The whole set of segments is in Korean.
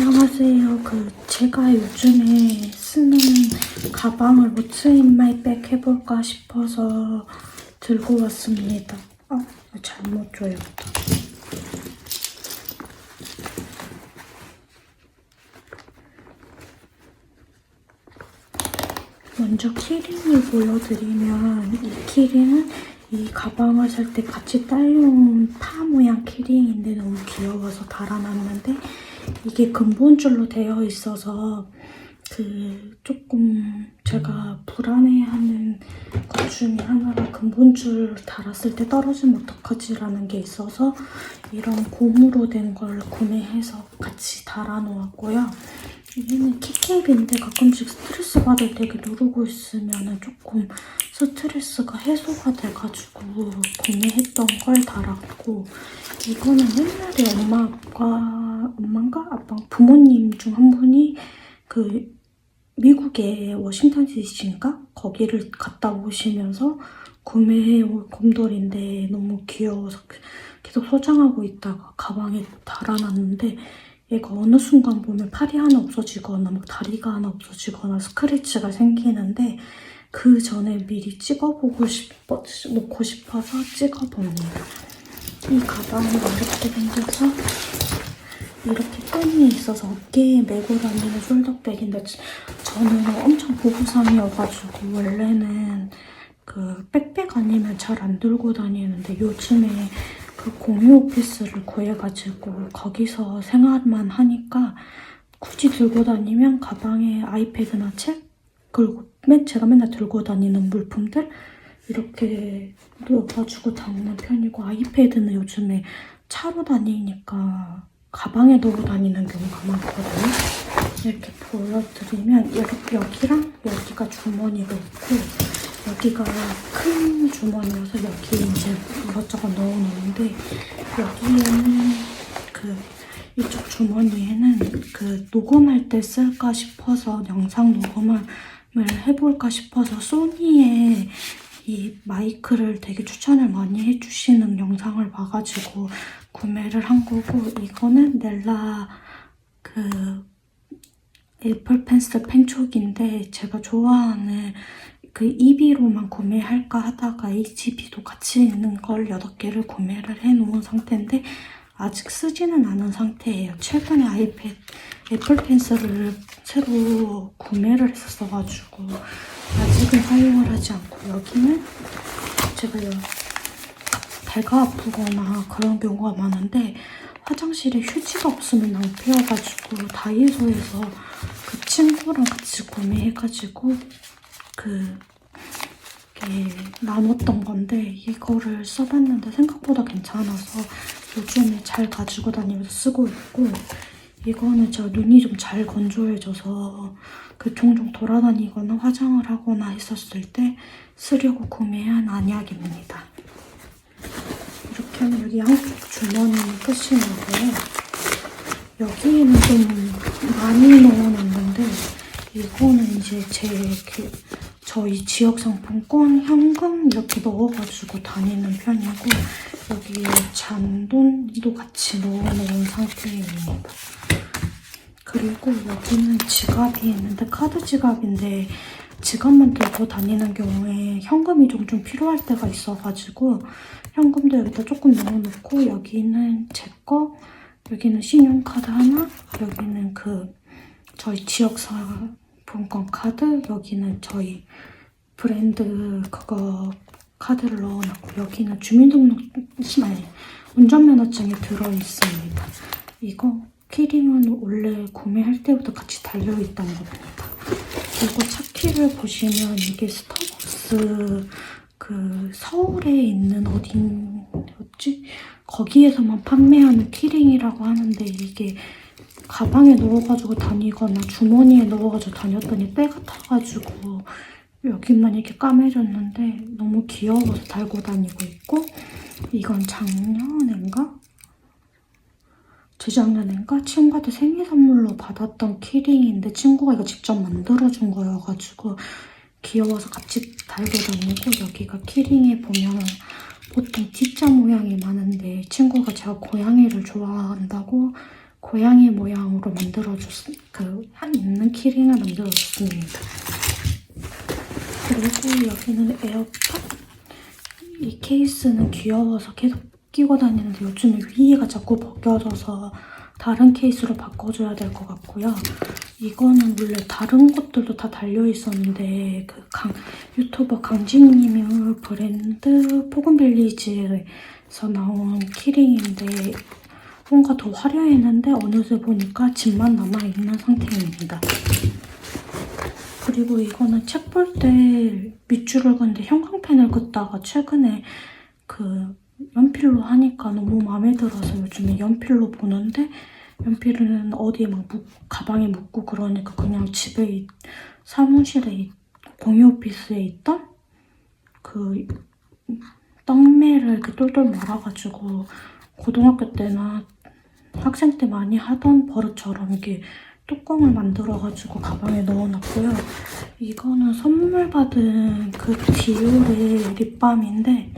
안녕하세요. 제가 요즘에 쓰는 가방을 What's in my bag 해볼까 싶어서 들고 왔습니다. 잘못 조였다. 먼저 키링을 보여드리면, 이 키링은 이 가방을 살 때 같이 딸려온 파 모양 키링인데 너무 귀여워서 달아놨는데, 이게 근본줄로 되어 있어서 조금 제가 불안해하는 것 중에 하나가 근본줄 달았을 때 떨어지면 어떡하지라는 게 있어서 이런 고무로 된 걸 구매해서 같이 달아놓았고요. 얘는 키캡인데 가끔씩 스트레스 받을 때 이렇게 누르고 있으면 조금 스트레스가 해소가 돼가지고 구매했던 걸 달았고, 이거는 옛날에 엄마인가? 아빠, 부모님 중 한 분이 미국의 워싱턴 DC인가? 거기를 갔다 오시면서 구매해온 곰돌인데 너무 귀여워서 계속 소장하고 있다가 가방에 달아놨는데, 얘가 어느 순간 보면 팔이 하나 없어지거나 막 다리가 하나 없어지거나 스크래치가 생기는데, 그 전에 미리 놓고 싶어서 찍어봅니다. 이 가방은 이렇게 생겨서 이렇게 끈이 있어서 어깨에 메고 다니는 숄더백인데, 저는 엄청 보부상이어가지고 원래는 백팩 아니면 잘 안 들고 다니는데, 요즘에 공유 오피스를 구해가지고 거기서 생활만 하니까 굳이 들고 다니면 가방에 아이패드나 책, 그리고 제가 맨날 들고 다니는 물품들 이렇게 넣어가지고 다니는 편이고, 아이패드는 요즘에 차로 다니니까 가방에 넣고 다니는 경우가 많거든요. 이렇게 보여드리면 여기랑 여기가 주머니가 있고, 여기가 큰 주머니여서 여기 이제 이것저것 넣어놓는데, 여기에는 이쪽 주머니에는 녹음할 때 쓸까 싶어서, 영상 녹음을 해볼까 싶어서 소니의 이 마이크를 되게 추천을 많이 해주시는 영상을 봐가지고 구매를 한 거고, 이거는 넬라 애플 펜슬 펜촉인데, 제가 좋아하는 EB로만 구매할까 하다가 HB도 같이 있는 걸 8개를 구매를 해놓은 상태인데 아직 쓰지는 않은 상태예요. 최근에 애플 펜슬을 새로 구매를 했었어가지고 아직은 사용을 하지 않고, 여기는 제가 배가 아프거나 그런 경우가 많은데 화장실에 휴지가 없으면 낭비여가지고 다이소에서 친구랑 같이 구매해가지고 나눴던 건데, 이거를 써봤는데 생각보다 괜찮아서 요즘에 잘 가지고 다니면서 쓰고 있고, 이거는 제가 눈이 좀 잘 건조해져서 종종 돌아다니거나 화장을 하거나 했었을 때 쓰려고 구매한 안약입니다. 이렇게 하면 여기 양쪽 주머니는 끝이 나고요. 여기에는 좀 많이 넣어놨는데, 이거는 이제 저희 지역상품권, 현금 이렇게 넣어가지고 다니는 편이고, 여기에 잔돈도 같이 넣어놓은 상태입니다. 그리고 여기는 지갑이 있는데, 카드 지갑인데 지갑만 들고 다니는 경우에 현금이 좀 필요할 때가 있어가지고 현금도 여기다 조금 넣어놓고, 여기는 제 거, 여기는 신용카드 하나, 여기는 저희 지역상품권 카드, 여기는 저희 브랜드 카드를 넣어놨고, 여기는 운전면허증이 들어있습니다. 이거 키링은 원래 구매할 때부터 같이 달려있던 겁니다. 그리고 차키를 보시면 이게 스타벅스 서울에 있는 어디였지? 거기에서만 판매하는 키링이라고 하는데, 이게 가방에 넣어가지고 다니거나 주머니에 넣어가지고 다녔더니 때가 타가지고 여기만 이렇게 까매졌는데 너무 귀여워서 달고 다니고 있고, 이건 재작년인가? 친구한테 생일 선물로 받았던 키링인데 친구가 이거 직접 만들어준 거여가지고 귀여워서 같이 달고 다니고, 여기가 키링에 보면 보통 T자 모양이 많은데 친구가 제가 고양이를 좋아한다고 고양이 모양으로 있는 키링을 만들어줬습니다. 그리고 여기는 에어팟. 이 케이스는 귀여워서 계속 끼고 다니는데 요즘에 위에가 자꾸 벗겨져서 다른 케이스로 바꿔줘야 될 것 같고요. 이거는 원래 다른 것들도 다 달려있었는데 유튜버 강진님이 브랜드 포근빌리지에서 나온 키링인데 뭔가 더 화려했는데 어느새 보니까 집만 남아있는 상태입니다. 그리고 이거는 책 볼 때 밑줄을 긋는데 형광펜을 긋다가 최근에 연필로 하니까 너무 마음에 들어서 요즘에 연필로 보는데 연필은 어디에 가방에 묻고 그러니까 그냥 집에 사무실에 공유 오피스에 있던 떡매를 이렇게 똘똘 말아가지고 고등학교 때나 학생 때 많이 하던 버릇처럼 이렇게 뚜껑을 만들어가지고 가방에 넣어놨고요. 이거는 선물 받은 디올의 립밤인데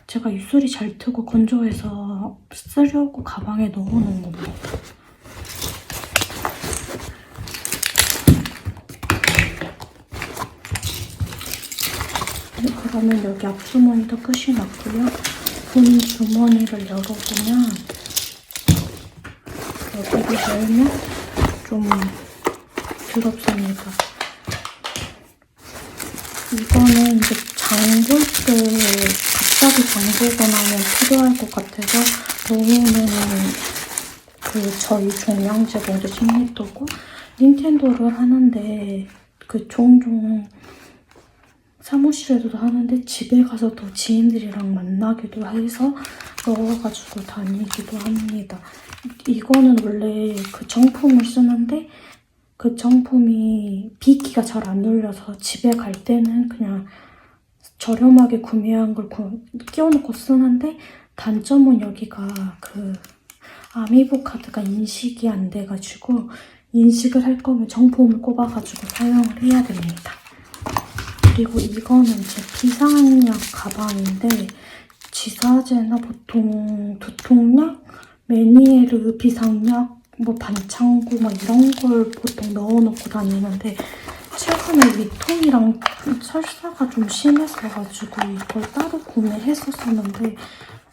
제가 입술이 잘 트고 건조해서 쓰려고 가방에 넣어놓은 겁니다. 그러면 여기 앞주머니도 끝이 났고요. 본 주머니를 열어보면 여기를 열면 좀 더럽습니다. 이거는 이제 장 볼 때 갑자기 장 보거나 하면 필요할 것 같아서 넣으면 저희 종량제공제 10리터고 닌텐도를 하는데 종종 사무실에서도 하는데 집에 가서도 지인들이랑 만나기도 해서 넣어가지고 다니기도 합니다. 이거는 원래 정품을 쓰는데 정품이 빗기가 잘 안 눌려서 집에 갈 때는 그냥 저렴하게 구매한 걸 끼워놓고 쓰는데 단점은 여기가 아미보 카드가 인식이 안 돼가지고 인식을 할 거면 정품을 꼽아가지고 사용을 해야 됩니다. 그리고 이거는 제 비상약 가방인데 지사제나 보통 두통약, 메니에르 비상약, 반창고 이런 걸 보통 넣어놓고 다니는데 최근에 위통이랑 설사가 좀 심했어가지고 이걸 따로 구매했었었는데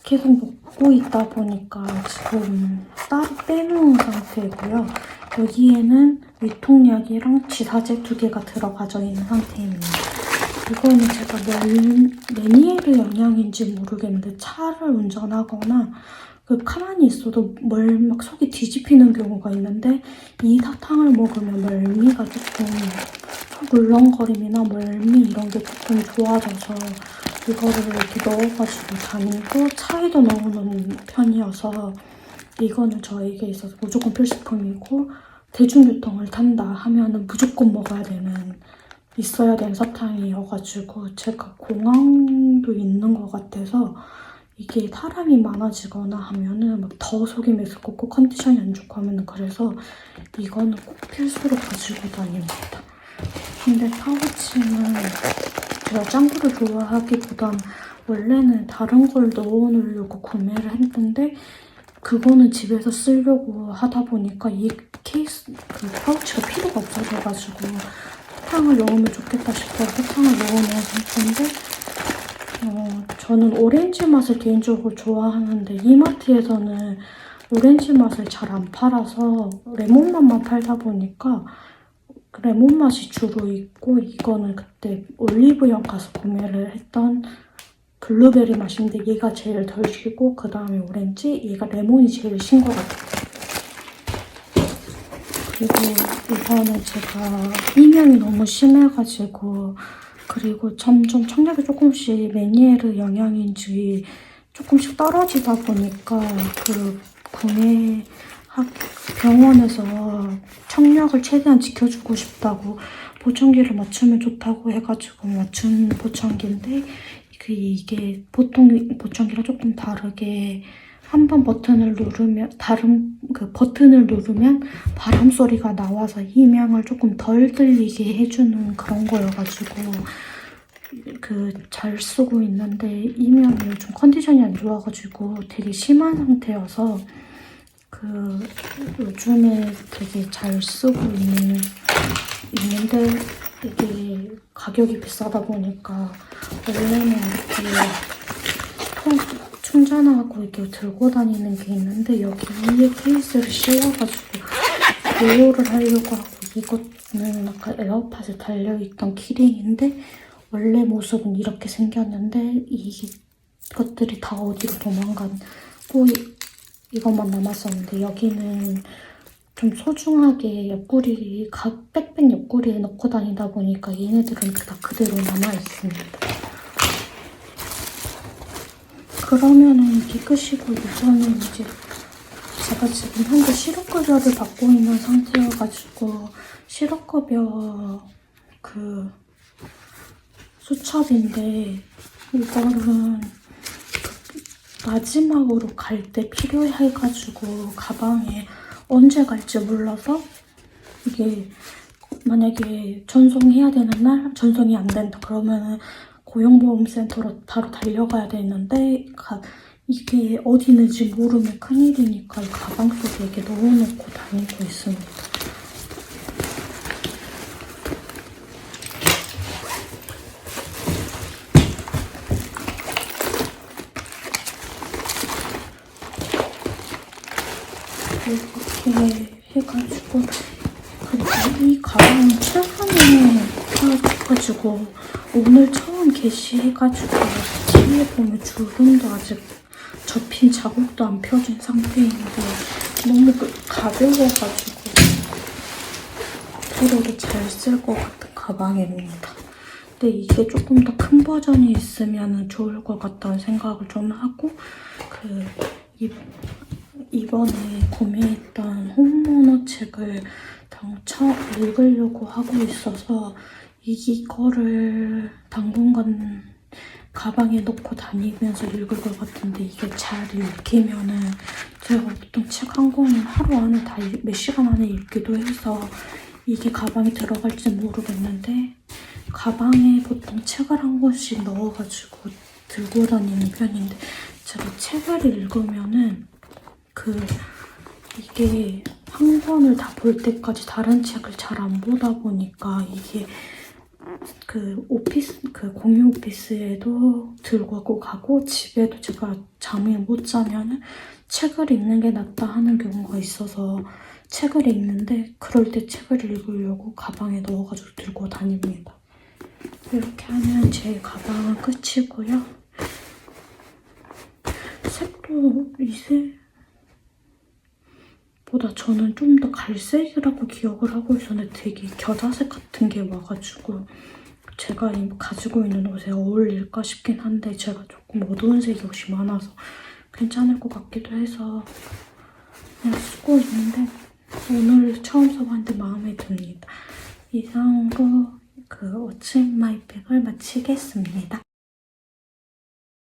계속 먹고 있다 보니까 지금 따로 빼놓은 상태고요. 여기에는 위통약이랑 지사제 2개가 들어가져 있는 상태입니다. 이거는 제가 메니에르 영양인지 모르겠는데 차를 운전하거나 가만히 있어도 속이 뒤집히는 경우가 있는데 이 사탕을 먹으면 멀미가 조금 속 울렁거림이나 멀미 이런 게 조금 좋아져서 이거를 이렇게 넣어가지고 다니고 차에도 넣어놓는 편이어서 이거는 저에게 있어서 무조건 필수품이고 대중교통을 탄다 하면은 무조건 있어야 되는 사탕이어가지고 제가 공황도 있는 것 같아서 이게 사람이 많아지거나 하면은 더 속이 메스껍고 컨디션이 안 좋고 하면은 그래서 이거는 꼭 필수로 가지고 다닙니다. 근데 파우치는 제가 짱구를 좋아하기보단 원래는 다른 걸 넣어놓으려고 구매를 했는데 그거는 집에서 쓰려고 하다 보니까 이 케이스 파우치가 필요가 없어져가지고 사탕을 넣으면 좋겠다 싶어서 사탕을 넣어놓은 상태인데 저는 오렌지 맛을 개인적으로 좋아하는데 이마트에서는 오렌지 맛을 잘 안 팔아서 레몬 맛만 팔다 보니까 레몬 맛이 주로 있고 이거는 그때 올리브영 가서 구매를 했던 블루베리 맛인데 얘가 제일 덜 시고 그 다음에 오렌지, 얘가 레몬이 제일 신 것 같아요. 그리고 이거는 제가 이명이 너무 심해가지고 그리고 점점 청력이 조금씩 메니에르 영양인지 조금씩 떨어지다 보니까 병원에서 청력을 최대한 지켜주고 싶다고 보청기를 맞추면 좋다고 해가지고 맞춘 보청기인데 이게 보통 보청기랑 조금 다르게 한 번 버튼을 누르면 버튼을 누르면 바람 소리가 나와서 이명을 조금 덜 들리게 해주는 그런 거여가지고 잘 쓰고 있는데 이명이 요즘 컨디션이 안 좋아가지고 되게 심한 상태여서 요즘에 되게 잘 쓰고 있는데 이게 가격이 비싸다 보니까 원래는 이렇게 충전하고 이렇게 들고 다니는 게 있는데 여기 위에 케이스를 씌워가지고 보호를 하려고 하고 이거는 아까 에어팟에 달려있던 키링인데 원래 모습은 이렇게 생겼는데 이것들이 다 어디로 도망갔고 이것만 남았었는데 여기는 좀 소중하게 옆구리, 백팩 옆구리에 넣고 다니다 보니까 얘네들은 다 그대로 남아있습니다. 그러면은 이게 끝이고 이거는 이제 제가 지금 현재 시럽급여를 받고 있는 상태여가지고 시럽급여 수첩인데 이거는 마지막으로 갈 때 필요해가지고 가방에 언제 갈지 몰라서 이게 만약에 전송해야 되는 날 전송이 안 된다 그러면은 고용보험센터로 바로 달려가야 되는데 이게 어디 있는지 모르면 큰일이니까 이 가방 속에 이렇게 넣어놓고 다니고 있습니다. 이렇게 해가지고 그리고 이 가방은 최근에 사가지고 오늘 처음 게시해가지고 뒤에 보면 주름도 아직 접힌 자국도 안 펴진 상태인데 너무 가벼워가지고 앞으로도 잘 쓸 것 같은 가방입니다. 근데 이게 조금 더 큰 버전이 있으면 좋을 것 같다는 생각을 좀 하고 이번에 구매했던 홈모너 책을 처음 읽으려고 하고 있어서 이거를 당분간 가방에 넣고 다니면서 읽을 것 같은데 이게 잘 읽히면은 제가 보통 책 한 권은 하루 안에 다 몇 시간 안에 읽기도 해서 이게 가방에 들어갈지 모르겠는데 가방에 보통 책을 한 권씩 넣어가지고 들고 다니는 편인데 제가 책을 읽으면은 이게 한 권을 다 볼 때까지 다른 책을 잘 안 보다 보니까 이게 공유 오피스에도 들고 가고 집에도 제가 잠을 못 자면은 책을 읽는 게 낫다 하는 경우가 있어서 책을 읽는데 그럴 때 책을 읽으려고 가방에 넣어가지고 들고 다닙니다. 이렇게 하면 제 가방은 끝이고요. 색도 보다 저는 좀 더 갈색이라고 기억을 하고 있었는데 되게 겨자색 같은 게 와가지고 제가 가지고 있는 옷에 어울릴까 싶긴 한데 제가 조금 어두운 색이 옷이 많아서 괜찮을 것 같기도 해서 그냥 쓰고 있는데 오늘 처음 써봤는데 마음에 듭니다. 이상으로 워츠 인 마이 백을 마치겠습니다.